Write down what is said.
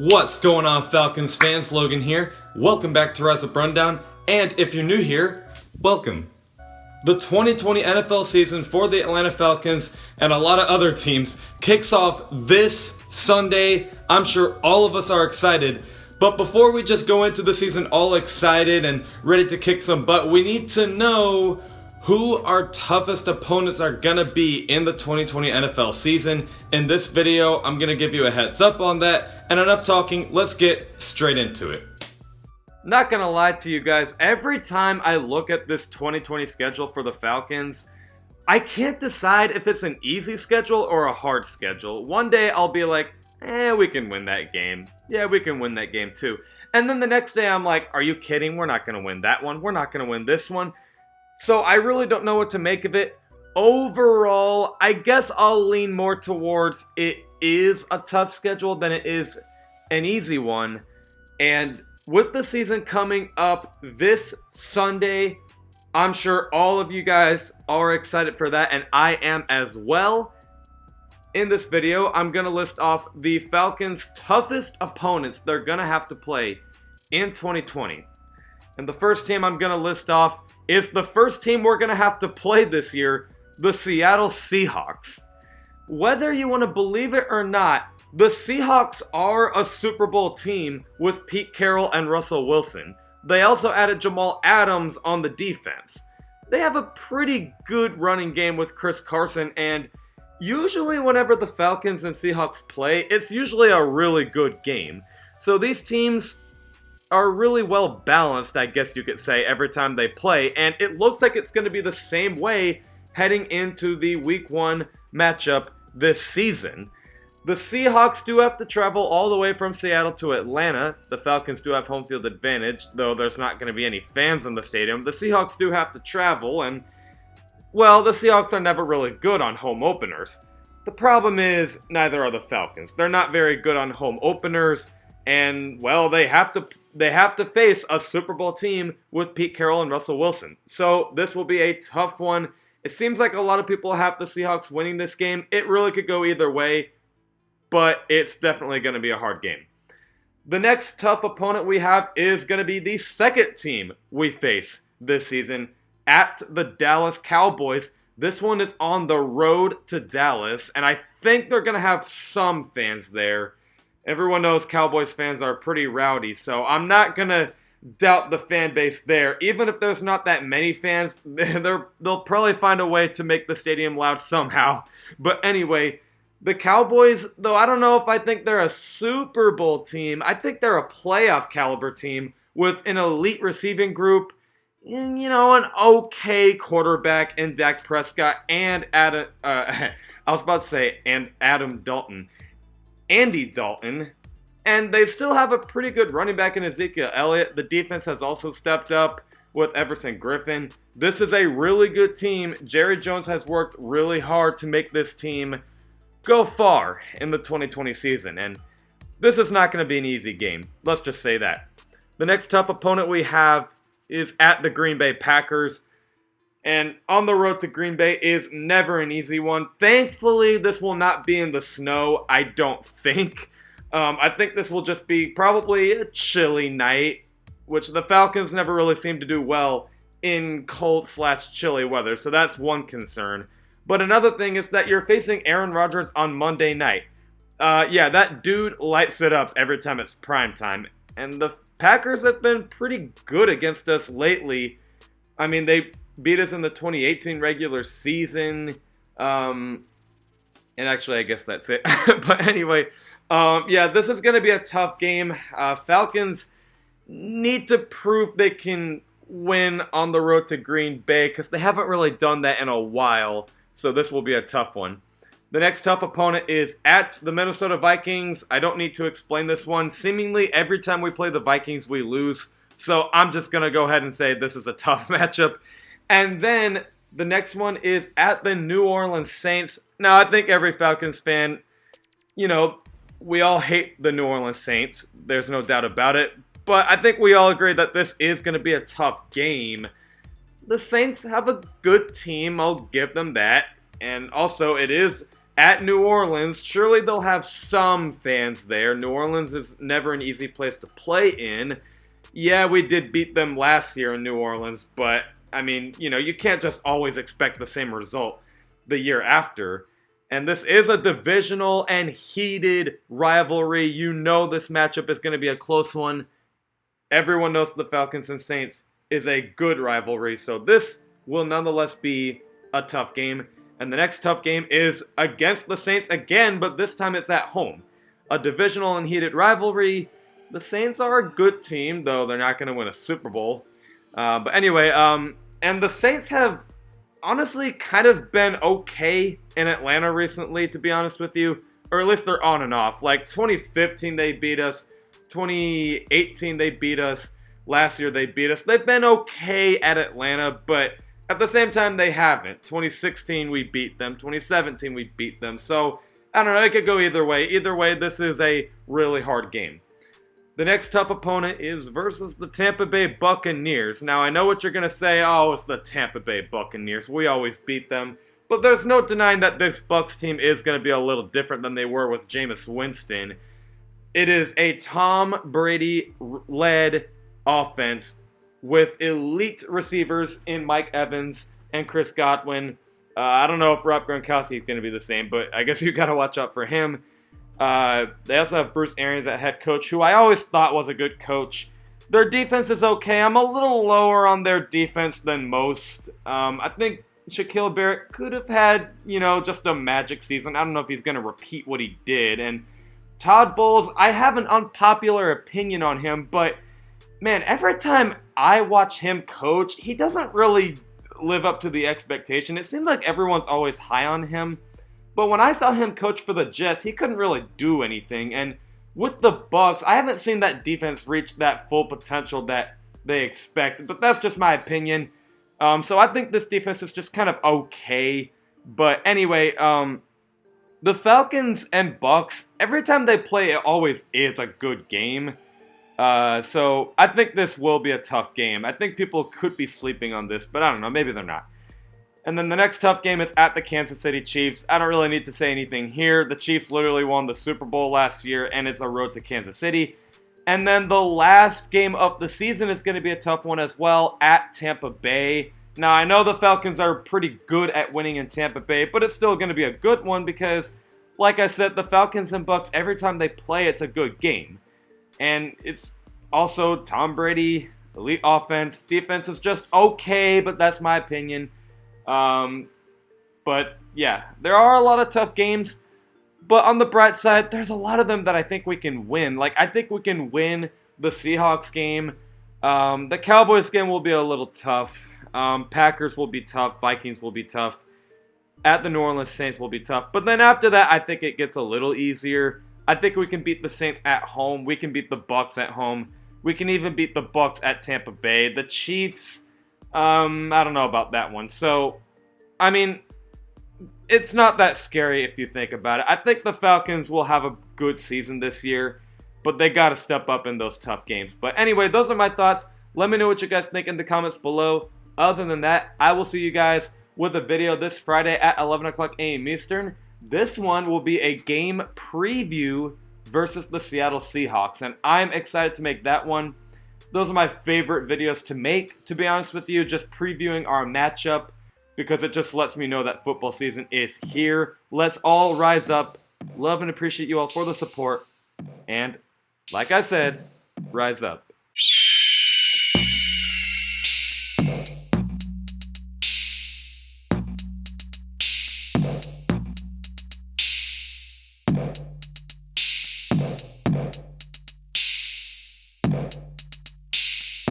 What's going on, Falcons fans? Logan here. Welcome back to Rise Up Rundown, and if you're new here, welcome. The 2020 NFL season for the Atlanta Falcons and a lot of other teams kicks off this Sunday. I'm sure all of us are excited, but before we just go into the season all excited and ready to kick some butt, we need to know who our toughest opponents are gonna be in the 2020 NFL season. In this video, I'm gonna give you a heads up on that, and enough talking, let's get straight into it. Not gonna lie to you guys, every time I look at this 2020 schedule for the Falcons, I can't decide if it's an easy schedule or a hard schedule. One day I'll be like, we can win that game. Yeah, we can win that game too. And then the next day I'm like, are you kidding? We're not gonna win that one. We're not gonna win this one. So I really don't know what to make of it. Overall, I guess I'll lean more towards it is a tough schedule than it is an easy one. And with the season coming up this Sunday, I'm sure all of you guys are excited for that, and I am as well. In this video, I'm going to list off the Falcons' toughest opponents they're going to have to play in 2020. And the first team I'm going to list off is the first team we're going to have to play this year, the Seattle Seahawks. Whether you want to believe it or not, the Seahawks are a Super Bowl team with Pete Carroll and Russell Wilson. They also added Jamal Adams on the defense. They have a pretty good running game with Chris Carson, and usually whenever the Falcons and Seahawks play, it's usually a really good game. So these teams are really well balanced, I guess you could say, every time they play, and it looks like it's going to be the same way heading into the Week 1 matchup this season. The Seahawks do have to travel all the way from Seattle to Atlanta. The Falcons do have home field advantage, though there's not going to be any fans in the stadium. The Seahawks do have to travel, and, well, the Seahawks are never really good on home openers. The problem is, neither are the Falcons. They're not very good on home openers, and, well, they have to face a Super Bowl team with Pete Carroll and Russell Wilson. So this will be a tough one. It seems like a lot of people have the Seahawks winning this game. It really could go either way, but it's definitely going to be a hard game. The next tough opponent we have is going to be the second team we face this season at the Dallas Cowboys. This one is on the road to Dallas, and I think they're going to have some fans there. Everyone knows Cowboys fans are pretty rowdy, so I'm not going to doubt the fan base there. Even if there's not that many fans, they'll probably find a way to make the stadium loud somehow. But anyway, the Cowboys, though I don't know if I think they're a Super Bowl team, I think they're a playoff caliber team with an elite receiving group, and, an okay quarterback in Dak Prescott and Adam Dalton. Andy Dalton, and they still have a pretty good running back in Ezekiel Elliott. The defense has also stepped up with Everson Griffin. This is a really good team. Jerry Jones has worked really hard to make this team go far in the 2020 season, and this is not going to be an easy game. Let's just say that. The next tough opponent we have is at the Green Bay Packers. And on the road to Green Bay is never an easy one. Thankfully, this will not be in the snow, I don't think. I think this will just be probably a chilly night, which the Falcons never really seem to do well in cold/chilly weather, so that's one concern. But another thing is that you're facing Aaron Rodgers on Monday night. Yeah, that dude lights it up every time it's prime time. And the Packers have been pretty good against us lately. I mean, they beat us in the 2018 regular season, and actually I guess that's it. But anyway, yeah, this is going to be a tough game. Falcons need to prove they can win on the road to Green Bay because they haven't really done that in a while, so this will be a tough one. The next tough opponent is at the Minnesota Vikings. I don't need to explain this one. Seemingly every time we play the Vikings we lose, so I'm just going to go ahead and say this is a tough matchup. And then the next one is at the New Orleans Saints. Now, I think every Falcons fan, we all hate the New Orleans Saints. There's no doubt about it. But I think we all agree that this is going to be a tough game. The Saints have a good team. I'll give them that. And also, it is at New Orleans. Surely they'll have some fans there. New Orleans is never an easy place to play in. Yeah, we did beat them last year in New Orleans, but, I mean, you can't just always expect the same result the year after. And this is a divisional and heated rivalry. You know this matchup is going to be a close one. Everyone knows the Falcons and Saints is a good rivalry, so this will nonetheless be a tough game. And the next tough game is against the Saints again, but this time it's at home. A divisional and heated rivalry. The Saints are a good team, though they're not going to win a Super Bowl. But anyway, and the Saints have honestly kind of been okay in Atlanta recently, to be honest with you. Or at least they're on and off. Like 2015 they beat us. 2018 they beat us. Last year they beat us. They've been okay at Atlanta, but at the same time they haven't. 2016 we beat them. 2017 we beat them. So, I don't know, it could go either way. Either way, this is a really hard game. The next tough opponent is versus the Tampa Bay Buccaneers. Now, I know what you're going to say. Oh, it's the Tampa Bay Buccaneers. We always beat them. But there's no denying that this Bucs team is going to be a little different than they were with Jameis Winston. It is a Tom Brady-led offense with elite receivers in Mike Evans and Chris Godwin. I don't know if Rob Gronkowski is going to be the same, but I guess you got to watch out for him. They also have Bruce Arians at head coach, who I always thought was a good coach. Their defense is okay. I'm a little lower on their defense than most. I think Shaquille Barrett could have had, just a magic season. I don't know if he's going to repeat what he did. And Todd Bowles, I have an unpopular opinion on him, but man, every time I watch him coach, he doesn't really live up to the expectation. It seems like everyone's always high on him. But when I saw him coach for the Jets, he couldn't really do anything. And with the Bucs, I haven't seen that defense reach that full potential that they expect. But that's just my opinion. So I think this defense is just kind of okay. But anyway, the Falcons and Bucs, every time they play, it always is a good game. So I think this will be a tough game. I think people could be sleeping on this, but I don't know. Maybe they're not. And then the next tough game is at the Kansas City Chiefs. I don't really need to say anything here. The Chiefs literally won the Super Bowl last year, and it's a road to Kansas City. And then the last game of the season is going to be a tough one as well, at Tampa Bay. Now, I know the Falcons are pretty good at winning in Tampa Bay, but it's still going to be a good one because, like I said, the Falcons and Bucs, every time they play, it's a good game. And it's also Tom Brady, elite offense. Defense is just okay, but that's my opinion. But yeah, there are a lot of tough games, but on the bright side, there's a lot of them that I think we can win. Like, I think we can win the Seahawks game. The Cowboys game will be a little tough. Packers will be tough. Vikings will be tough. At the New Orleans Saints will be tough. But then after that, I think it gets a little easier. I think we can beat the Saints at home. We can beat the Bucs at home. We can even beat the Bucs at Tampa Bay. The Chiefs, I don't know about that one. So, I mean, it's not that scary if you think about it. I think the Falcons will have a good season this year, but they got to step up in those tough games. But anyway, those are my thoughts. Let me know what you guys think in the comments below. Other than that, I will see you guys with a video this Friday at 11 o'clock a.m. Eastern. This one will be a game preview versus the Seattle Seahawks, and I'm excited to make that one. Those are my favorite videos to make, to be honest with you, just previewing our matchup, because it just lets me know that football season is here. Let's all rise up. Love and appreciate you all for the support, and like I said, rise up.